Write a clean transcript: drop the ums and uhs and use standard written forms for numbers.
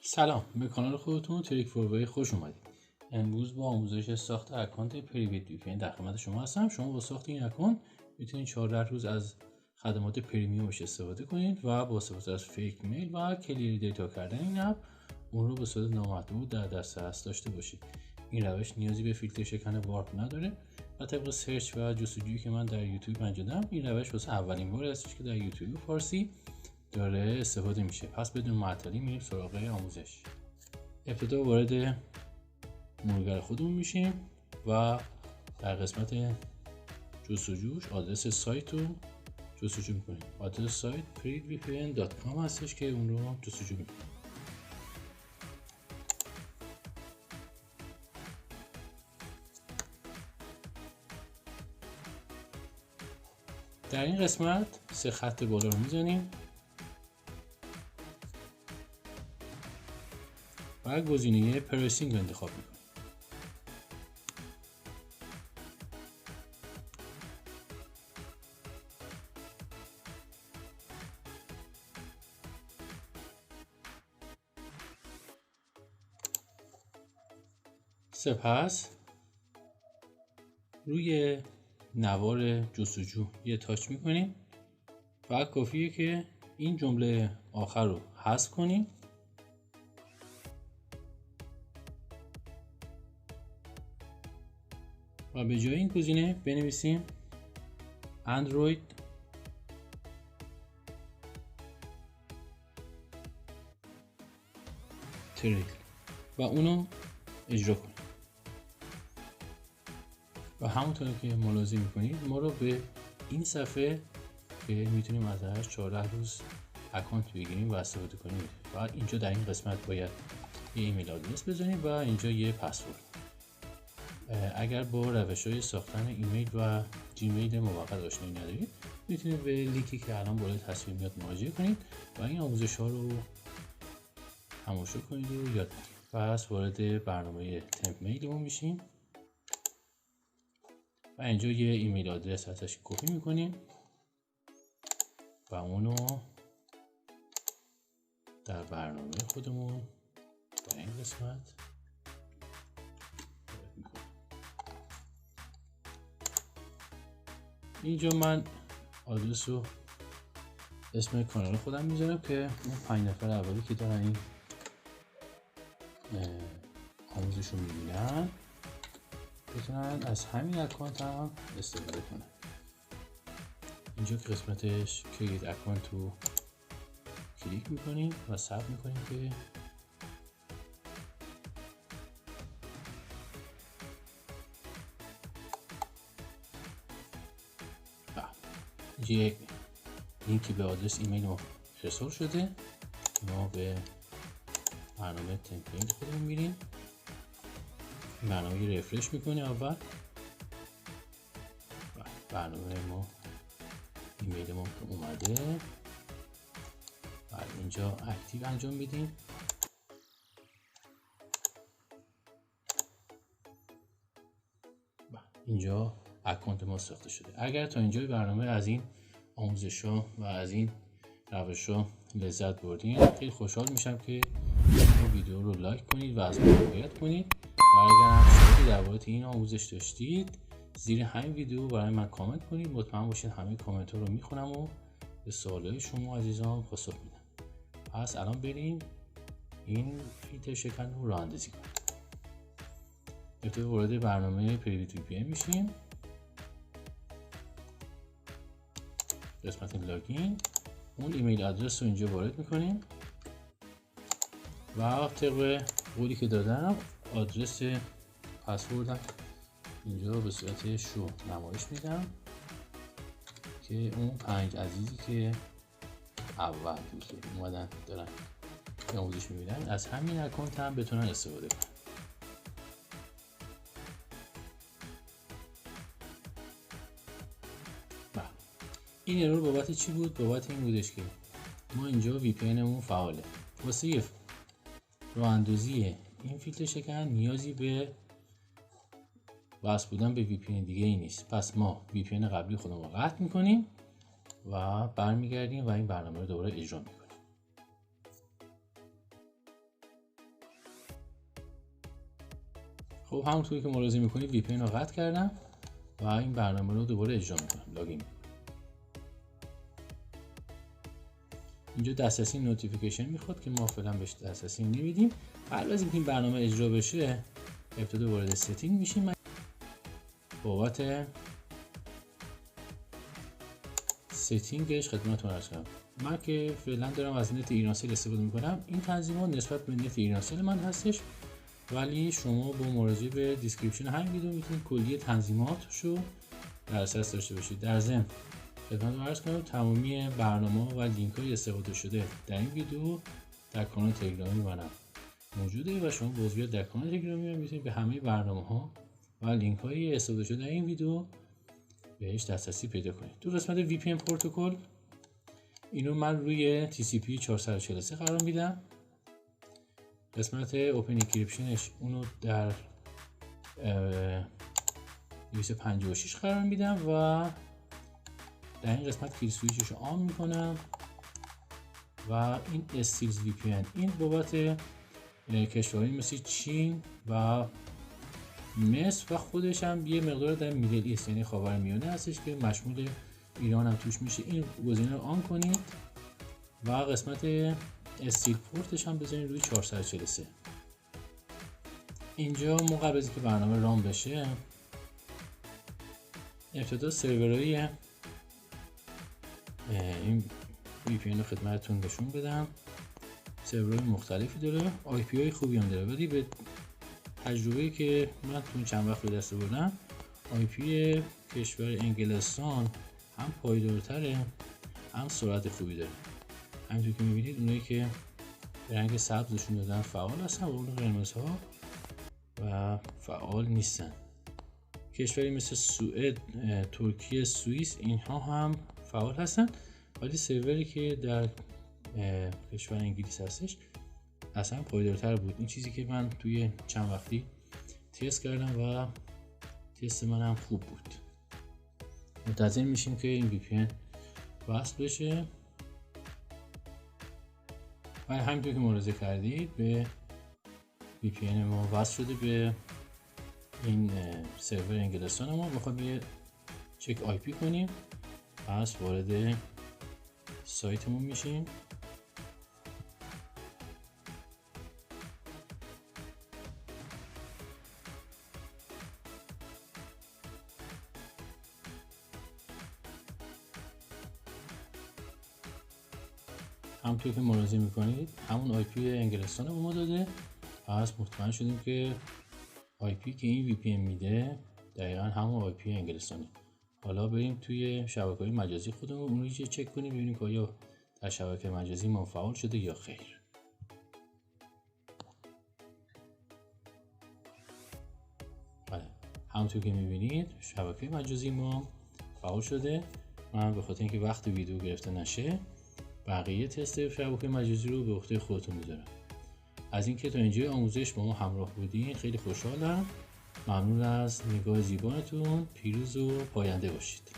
سلام، به کانال خودتون تریک فوروی خوش اومدید. امروز با آموزش ساخت اکانت پریویت وی پی ان در خدمت شما هستم. شما با ساخت این اکانت میتونید 14 روز از خدمات پریمیومش استفاده کنید و با استفاده از فیک میل و کلیر دیتا کردن این اپ اون رو به صورت نامحدود در دسترس داشته باشید. این روش نیازی به فیلتر شکن وارپ نداره و طبق سرچ و جستجویی که من در یوتیوب انجام دادم این روش واسه اولین بار هستش که در یوتیوب فارسی داره استفاده میشه. پس بدون معطلی میریم سراغ آموزش. ابتدا وارد مرورگر خودمون میشیم و در قسمت جستجوش آدرس سایت رو جستجو میکنیم. آدرس سایت preadvpn.com هستش که اون رو جستجو میکنیم. در این قسمت 3 خط بالا رو میزنیم و گزینه پرسینگ رو انتخاب میکنیم. سپس روی نوار جستجو یه تاچ میکنیم و کافیه که این جمله آخر رو حذف کنیم و به جای این گزینه بنویسیم اندروید تریل و اونو اجرا کنیم. و همونطور که ملاحظه میکنید ما رو به این صفحه که میتونیم ازش 14 روز اکانت بگیریم و استفاده کنیم و اینجا در این قسمت باید یه ایمیل آدرس بزنیم و اینجا یه پسورد. اگر با روش‌های ساختن ایمیل و جیمیل موقت آشنایی ندارید میتونید به لینکی که الان بالای تصویر میاد مراجعه کنید و این آموزش ها رو تماشا کنید و یاد بگیرید. پس وارد برنامه تمپ میلمون میشیم و اینجا یه ایمیل آدرس ازش کپی میکنیم و اونو در برنامه خودمون در این قسمت اینجا من آدرس رو اسم کانال خودم میذارم که اون 5 نفر اولی که دارن این آموزش رو میبینن بتونن از همین اکانت هم استفاده کنن. اینجا که قسمتش کریت اکانت رو کلیک میکنیم و ثبت میکنیم که یک لینکی به آدرس ایمیل ما ارسال شده. ما به برنامه تمپلیت خودمون میریم، برنامه رفرش میکنیم اول. برنامه ما ایمیل ما که اومده اینجا اکتیو انجام میدیم. اینجا اکانت ما ساخته شده. اگر تا اینجای برنامه از این آموزش ها و از این روش ها لذت بردین خیلی خوشحال میشم که این ویدیو رو لایک کنید و از من حمایت کنید و اگر هم سوالی درباره این آموزش داشتید زیر همین ویدیو برای من کامنت کنید. مطمئن باشید همه کامنت ها رو میخونم و به سوالای شما عزیزان پاسخ میدم. پس الان بریم این فیلتر شکن رو راه اندازی کنیم. ابتدا وارد برنامه پریویت وی پی ان میشیم. قسمت لاگین اون ایمیل آدرس رو اینجا وارد میکنیم و طبق قولی که دادم آدرس پسوردم اینجا به صورت شو نمایش میدم که اون 5 عزیزی که اول اومدن دارن آموزش میبینن از همین اکانت هم بتونن استفاده کنن. این ارور بابت چی بود؟ بابت این بودش که ما اینجا وی پی انمون فعاله. واسه راه اندازی این فیلتر شکن نیازی به وصل بودن به وی پی ان دیگه ای نیست. پس ما وی پی ان قبلی خودمون رو قطع میکنیم و برمیگردیم و این برنامه رو دوباره اجرا میکنیم. خب همونطوری که ملاحظه میکنید وی پی ان رو قطع کردم و این برنامه رو دوباره اجرا میکنم. لاگین. اینجا دسترسی نوتیفیکیشن میخواد که ما فعلا بهش دسترسی نمیدیم. قبل از اینکه این برنامه اجرا بشه ابتدا وارد ستینگ میشیم. من بابت ستینگش خدمتتون عرض کنم. من که فعلا دارم از نت ایرانسل استفاده میکنم. این تنظیمات نسبت به نت ایرانسل من هستش، ولی شما با مراجعه به دیسکریپشن همین ویدیو میتونید کلیه تنظیماتشو در دسترس داشته باشید. در ضمن خدمتتون عرض کنم تمامی برنامه و لینک های استفاده شده در این ویدیو در کانال تلگرامی منم موجوده و شما با عضویت در کانال تلگرامی میتونید به همه برنامه ها و لینک های استفاده شده در این ویدیو بهش دسترسی پیدا کنید. تو قسمت وی پی ان پروتکل اینو من روی TCP 443 قرار میدم. قسمت اوپن انکریپشنش اونو در 256 قرار میدم و در این قسمت کیل سویچش رو آن میکنم و این استیلز وی پی ان این بابت کشورهایی مثل چین و مصر و خودش هم یه مقدار در میدل ایست یعنی خاورمیانه هستش که مشمول ایران هم توش میشه. این گزینه رو آن کنید و قسمت استیل پورتش هم بذارید روی 443. اینجا ما قبل از اینکه برنامه رام بشه ابتدا سرورهای این وی پی ان رو خدمتتون نشون بدم. سرورهای مختلفی داره، آی پی های خوبی هم داره، ولی به تجربه‌ای که من تو چند وقت به دست آوردم آی پی کشور انگلستان هم پایدارتره هم سرعت خوبی داره. همینطور که میبینید اونایی که به رنگ سبزشون دادن فعال هستن و اون قرمزها و فعال نیستن. کشوری مثل سوئد، ترکیه، سوئیس اینها هم فعال هستن، ولی سروری که در کشور انگلیس هستش اصلا پایدارتر بود. این چیزی که من توی چند وقتی تست کردم و تست من هم خوب بود. منتظر میشیم که این وی پی ان وصل بشه و همینطور که ملاحظه کردید به وی پی ان ما وصل شده به این سرور انگلستان. ما میخوایم یه چک آی پی کنیم، پس وارد سایتمون میشیم. همونطور که ملاحظه میکنید همون آی پی انگلستان رو ما داده، پس مطمئن شدیم که آی پی که این وی پی ان میده دقیقا همون آی پی انگلستانه. حالا بریم توی شبکه‌های مجازی خودمون اون رو چک کنیم ببینیم که آیا در شبکه مجازی ما فعال شده یا خیر. بله، همونطور که میبینید شبکه مجازی ما فعال شده. من به خاطر اینکه وقت ویدیو گرفته نشه بقیه تست شبکه مجازی رو به عهده خودتون میذارم. از اینکه تا اینجای آموزش با ما همراه بودین خیلی خوشحالم. ممنون از نگاه زیباتون. پیروز و پاینده باشید.